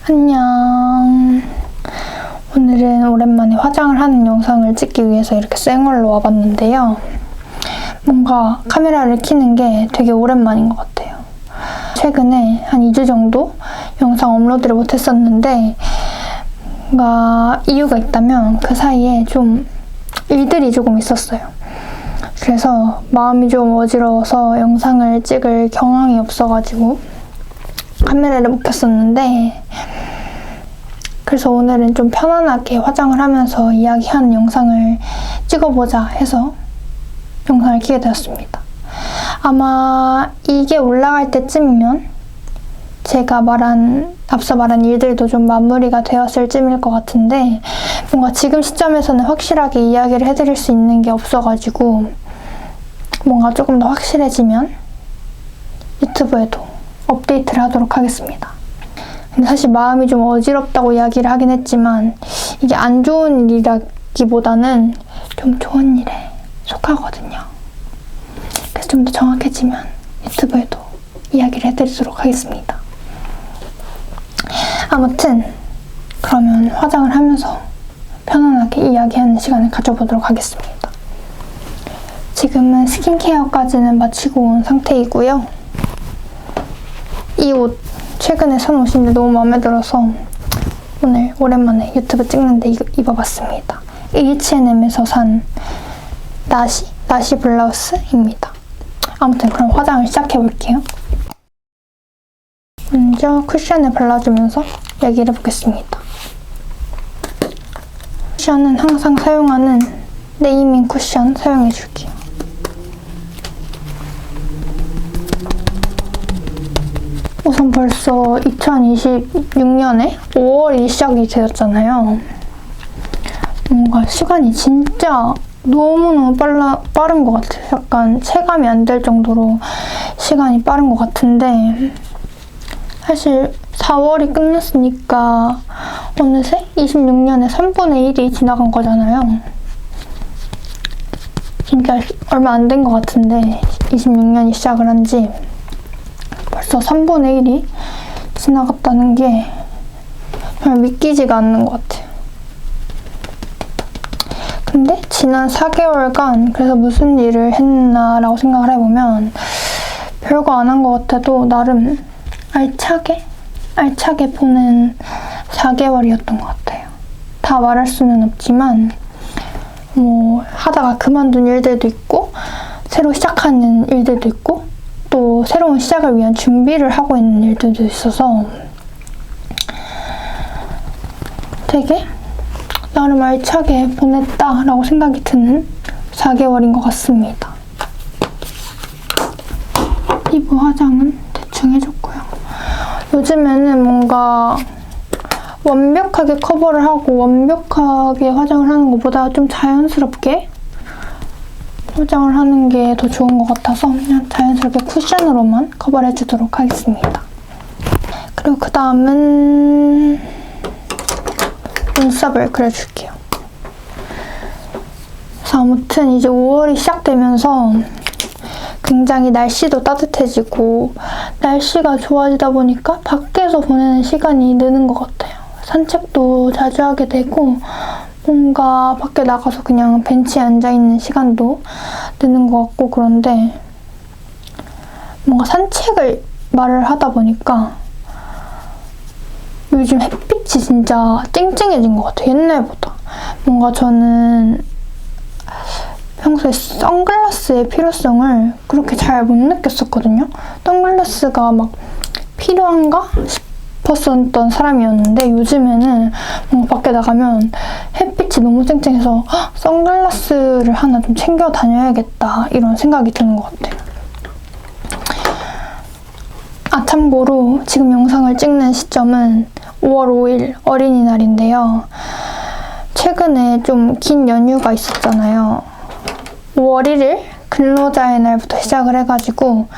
안녕. 오늘은 오랜만에 화장을 하는 영상을 찍기 위해서 이렇게 생얼로 와봤는데요. 뭔가 카메라를 켜는 게 되게 오랜만인 것 같아요. 최근에 한 2주 정도 영상 업로드를 못했었는데 뭔가 이유가 있다면 그 사이에 좀 일들이 조금 있었어요. 그래서 마음이 좀 어지러워서 영상을 찍을 경황이 없어가지고 카메라를 못 켰었는데, 그래서 오늘은 좀 편안하게 화장을 하면서 이야기하는 영상을 찍어보자 해서 영상을 켜게 되었습니다. 아마 이게 올라갈 때쯤이면 제가 앞서 말한 일들도 좀 마무리가 되었을 쯤일 것 같은데, 뭔가 지금 시점에서는 확실하게 이야기를 해드릴 수 있는 게 없어가지고 뭔가 조금 더 확실해지면 유튜브에도 업데이트를 하도록 하겠습니다. 근데 사실 마음이 좀 어지럽다고 이야기를 하긴 했지만 이게 안 좋은 일이라기보다는 좀 좋은 일에 속하거든요. 그래서 좀 더 정확해지면 유튜브에도 이야기를 해드리도록 하겠습니다. 아무튼 그러면 화장을 하면서 편안하게 이야기하는 시간을 가져보도록 하겠습니다. 지금은 스킨케어까지는 마치고 온 상태이고요. 이 옷 최근에 산 옷인데 너무 마음에 들어서 오늘 오랜만에 유튜브 찍는데 입어봤습니다. H&M에서 산 나시 블라우스입니다. 아무튼 그럼 화장을 시작해볼게요. 먼저 쿠션을 발라주면서 얘기를 해보겠습니다. 쿠션은 항상 사용하는 네이밍 쿠션 사용해줄게요. 우선 벌써 2026년에 5월이 시작이 되었잖아요. 뭔가 시간이 진짜 너무너무 빠른 것 같아요. 약간 체감이 안 될 정도로 시간이 빠른 것 같은데, 사실 4월이 끝났으니까 어느새 26년에 3분의 1이 지나간 거잖아요. 진짜 얼마 안 된 것 같은데 26년이 시작을 한 지 벌써 3분의 1이 지나갔다는 게 정말 믿기지가 않는 것 같아요. 근데 지난 4개월간 그래서 무슨 일을 했나라고 생각을 해보면 별거 안 한 것 같아도 나름 알차게 보낸 4개월이었던 것 같아요. 다 말할 수는 없지만 뭐 하다가 그만둔 일들도 있고 새로 시작하는 일들도 있고 또 새로운 시작을 위한 준비를 하고 있는 일들도 있어서 되게 나름 알차게 보냈다라고 생각이 드는 4개월인 것 같습니다. 피부 화장은 대충 해줬고요. 요즘에는 뭔가 완벽하게 커버를 하고 완벽하게 화장을 하는 것보다 좀 자연스럽게 화장을 하는 게 더 좋은 것 같아서 그냥 자연스럽게 쿠션으로만 커버를 해주도록 하겠습니다. 그리고 그 다음은 눈썹을 그려줄게요. 그래서 아무튼 이제 5월이 시작되면서 굉장히 날씨도 따뜻해지고 날씨가 좋아지다 보니까 밖에서 보내는 시간이 느는 것 같아요. 산책도 자주 하게 되고 뭔가 밖에 나가서 그냥 벤치에 앉아있는 시간도 느는 것 같고, 그런데 뭔가 산책을 말을 하다 보니까 요즘 햇빛이 진짜 쨍쨍해진 것 같아요. 옛날보다. 뭔가 저는 평소에 선글라스의 필요성을 그렇게 잘 못 느꼈었거든요. 선글라스가 막 필요한가 싶었던 사람이었는데 요즘에는 뭔가 밖에 나가면 햇빛이 너무 쨍쨍해서 선글라스를 하나 좀 챙겨 다녀야겠다 이런 생각이 드는 것 같아요. 참고로 지금 영상을 찍는 시점은 5월 5일 어린이날인데요. 최근에 좀 긴 연휴가 있었잖아요. 5월 1일 근로자의 날부터 시작을 해가지고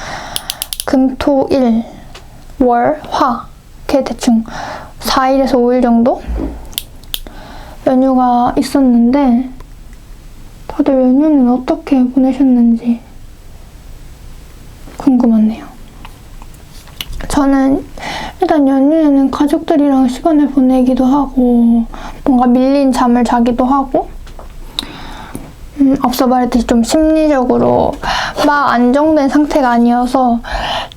금, 토, 일, 월, 화 이렇게 대충 4일에서 5일 정도 연휴가 있었는데 다들 연휴는 어떻게 보내셨는지 궁금하네요. 저는 일단 연휴에는 가족들이랑 시간을 보내기도 하고 뭔가 밀린 잠을 자기도 하고 앞서 말했듯이 좀 심리적으로 막 안정된 상태가 아니어서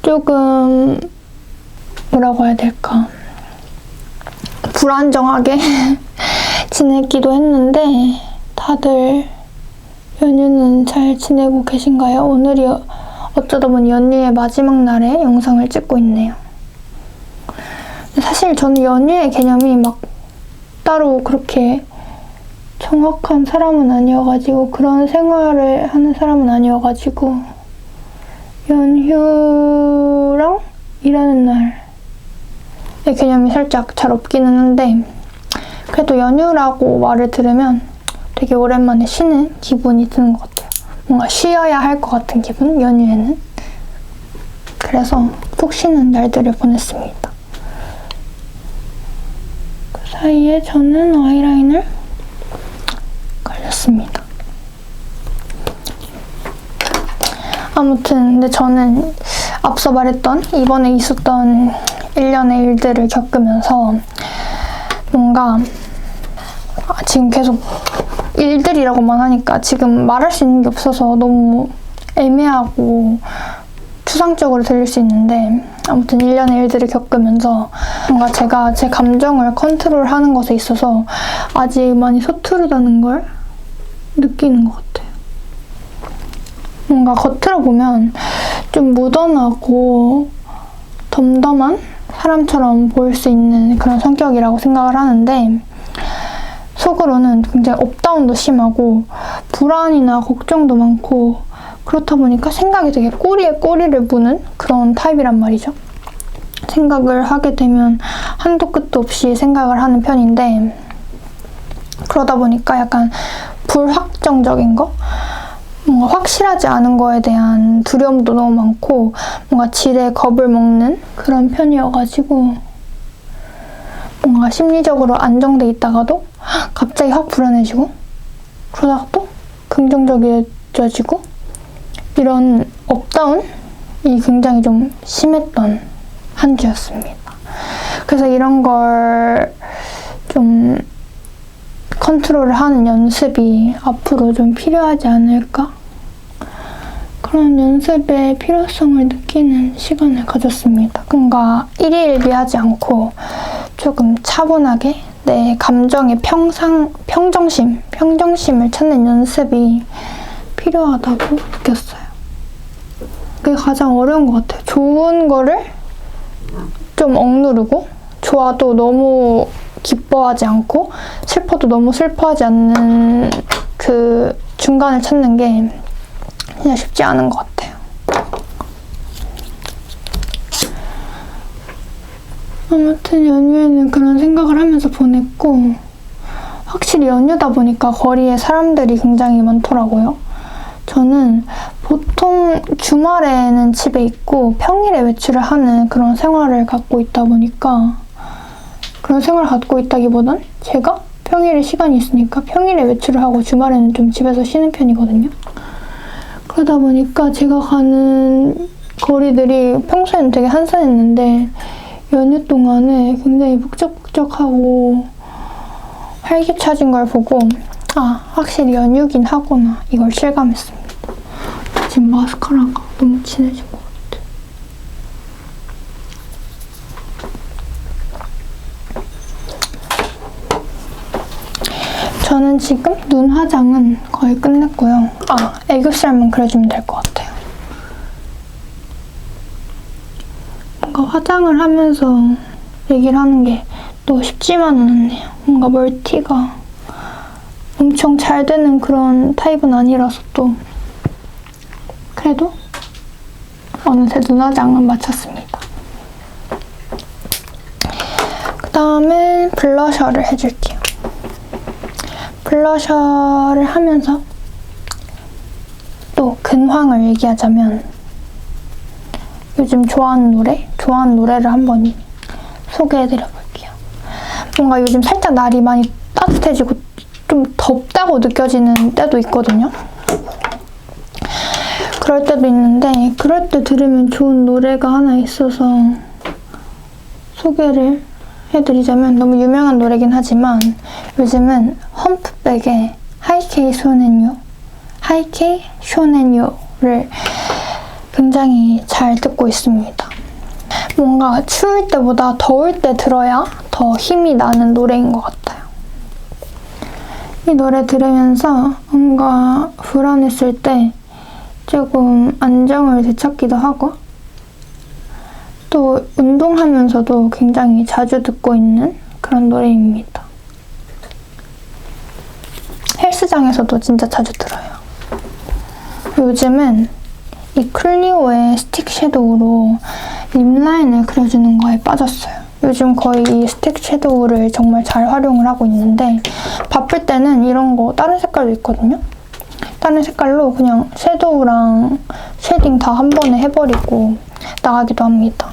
조금 뭐라고 해야 될까 불안정하게 지냈기도 했는데 다들 연휴는 잘 지내고 계신가요? 오늘이 어쩌다 보니 연휴의 마지막 날에 영상을 찍고 있네요. 사실 저는 연휴의 개념이 막 따로 그렇게 정확한 사람은 아니어가지고 그런 생활을 하는 사람은 아니어가지고 연휴랑 일하는 날의 개념이 살짝 잘 없기는 한데 그래도 연휴라고 말을 들으면 되게 오랜만에 쉬는 기분이 드는 것 같아요. 뭔가 쉬어야 할 것 같은 기분, 연휴에는. 그래서 푹 쉬는 날들을 보냈습니다. 그 사이에 저는 아이라인을 걸렸습니다. 아무튼 근데 저는 앞서 말했던 이번에 있었던 일련의 일들을 겪으면서 뭔가 지금 계속 일들이라고만 하니까 지금 말할 수 있는 게 없어서 너무 애매하고 추상적으로 들릴 수 있는데 아무튼 일련의 일들을 겪으면서 뭔가 제가 제 감정을 컨트롤하는 것에 있어서 아직 많이 서투르다는 걸 느끼는 것 같아요. 뭔가 겉으로 보면 좀 무던하고 덤덤한 사람처럼 보일 수 있는 그런 성격이라고 생각을 하는데 속으로는 굉장히 업다운도 심하고 불안이나 걱정도 많고 그렇다 보니까 생각이 되게 꼬리에 꼬리를 무는 그런 타입이란 말이죠. 생각을 하게 되면 한도 끝도 없이 생각을 하는 편인데 그러다 보니까 약간 불확정적인 거? 뭔가 확실하지 않은 거에 대한 두려움도 너무 많고 뭔가 지레 겁을 먹는 그런 편이어가지고 뭔가 심리적으로 안정돼 있다가도 갑자기 확 불안해지고 그러다가 또 긍정적이어지고 이런 업다운이 굉장히 좀 심했던 한 주였습니다. 그래서 이런 걸 좀 컨트롤을 하는 연습이 앞으로 좀 필요하지 않을까? 그런 연습의 필요성을 느끼는 시간을 가졌습니다. 뭔가 일희일비하지 않고 조금 차분하게 내 감정의 평정심을 찾는 연습이 필요하다고 느꼈어요. 그게 가장 어려운 것 같아요. 좋은 거를 좀 억누르고 좋아도 너무 기뻐하지 않고 슬퍼도 너무 슬퍼하지 않는 그 중간을 찾는 게 그냥 쉽지 않은 것 같아요. 아무튼 연휴에는 그런 생각을 하면서 보냈고 확실히 연휴다 보니까 거리에 사람들이 굉장히 많더라고요. 저는 보통 주말에는 집에 있고 평일에 외출을 하는 그런 생활을 갖고 있다 보니까 그런 생활을 갖고 있다기보단 제가 평일에 시간이 있으니까 평일에 외출을 하고 주말에는 좀 집에서 쉬는 편이거든요. 그러다 보니까 제가 가는 거리들이 평소에는 되게 한산했는데 연휴 동안에 굉장히 북적북적하고 활기차진 걸 보고 확실히 연휴긴 하구나 이걸 실감했습니다. 지금 마스카라가 너무 진해진 것 같아. 저는 지금 눈 화장은 거의 끝냈고요. 애교살만 그려주면 될 것 같아요. 뭔가 화장을 하면서 얘기를 하는 게 또 쉽지만은 않네요. 뭔가 멀티가 엄청 잘 되는 그런 타입은 아니라서 또 그래도 어느새 눈 화장은 마쳤습니다. 그 다음에 블러셔를 해줄게요. 블러셔를 하면서 또 근황을 얘기하자면 요즘 좋아하는 노래를 한번 소개해드려볼게요. 뭔가 요즘 살짝 날이 많이 따뜻해지고 좀 덥다고 느껴지는 때도 있거든요. 그럴 때도 있는데 그럴 때 들으면 좋은 노래가 하나 있어서 소개를 해드리자면 너무 유명한 노래긴 하지만 요즘은 험프백의 하이케이 쇼넨요를 굉장히 잘 듣고 있습니다. 뭔가 추울 때보다 더울 때 들어야 더 힘이 나는 노래인 것 같아요. 이 노래 들으면서 뭔가 불안했을 때 조금 안정을 되찾기도 하고 또 운동하면서도 굉장히 자주 듣고 있는 그런 노래입니다. 헬스장에서도 진짜 자주 들어요. 요즘은 이 클리오의 스틱 섀도우로 립 라인을 그려주는 거에 빠졌어요. 요즘 거의 이 스틱 섀도우를 정말 잘 활용을 하고 있는데 바쁠 때는 이런 거 다른 색깔도 있거든요. 다른 색깔로 그냥 섀도우랑 쉐딩 다 한 번에 해버리고 나가기도 합니다.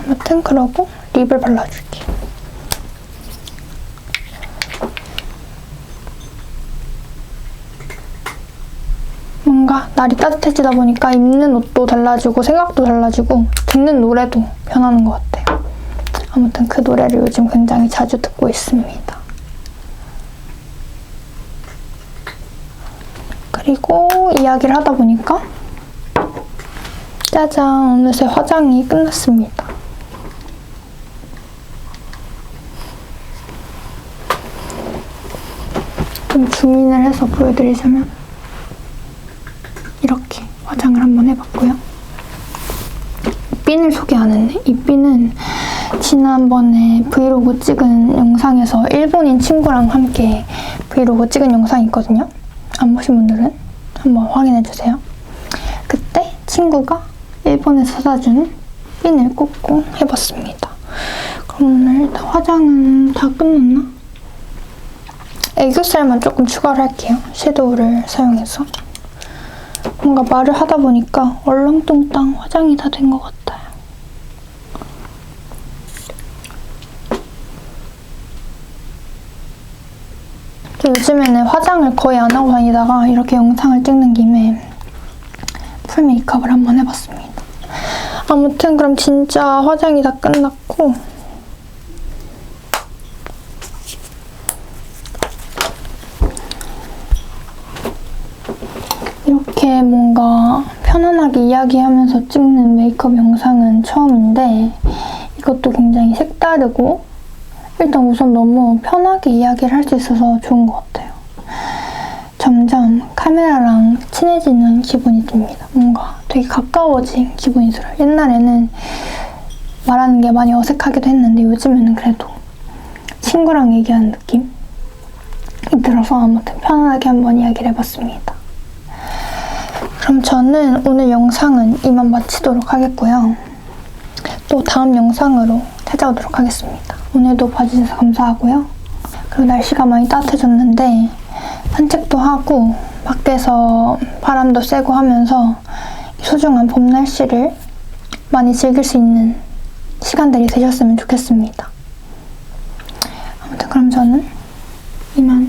아무튼 그러고 립을 발라줄게요. 뭔가 날이 따뜻해지다 보니까 입는 옷도 달라지고 생각도 달라지고 듣는 노래도 변하는 것 같아요. 아무튼 그 노래를 요즘 굉장히 자주 듣고 있습니다. 그리고 이야기를 하다 보니까 짜잔! 어느새 화장이 끝났습니다. 좀 줌인을 해서 보여드리자면 이렇게 화장을 한번 해봤고요. 핀을 소개 안 했네. 이 핀은 지난번에 브이로그 찍은 영상에서 일본인 친구랑 함께 브이로그 찍은 영상이 있거든요. 안 보신 분들은 한번 확인해주세요. 그때 친구가 일본에서 사다 준 핀을 꽂고 해봤습니다. 그럼 오늘 일단 화장은 다 끝났나? 애교살만 조금 추가를 할게요. 섀도우를 사용해서. 뭔가 말을 하다 보니까 얼렁뚱땅 화장이 다 된 것 같아요. 요즘에는 화장을 거의 안 하고 다니다가 이렇게 영상을 찍는 김에 풀 메이크업을 한번 해봤습니다. 아무튼 그럼 진짜 화장이 다 끝났고 이렇게 뭔가 편안하게 이야기하면서 찍는 메이크업 영상은 처음인데 이것도 굉장히 색다르고 일단 우선 너무 편하게 이야기를 할 수 있어서 좋은 것 같아요. 점점 카메라랑 친해지는 기분이 듭니다. 뭔가 되게 가까워진 기분이 들어요. 옛날에는 말하는 게 많이 어색하기도 했는데 요즘에는 그래도 친구랑 얘기하는 느낌이 들어서 아무튼 편안하게 한번 이야기를 해봤습니다. 그럼 저는 오늘 영상은 이만 마치도록 하겠고요. 또 다음 영상으로 찾아오도록 하겠습니다. 오늘도 봐주셔서 감사하고요. 그리고 날씨가 많이 따뜻해졌는데 산책도 하고 밖에서 바람도 쐬고 하면서 소중한 봄 날씨를 많이 즐길 수 있는 시간들이 되셨으면 좋겠습니다. 아무튼 그럼 저는 이만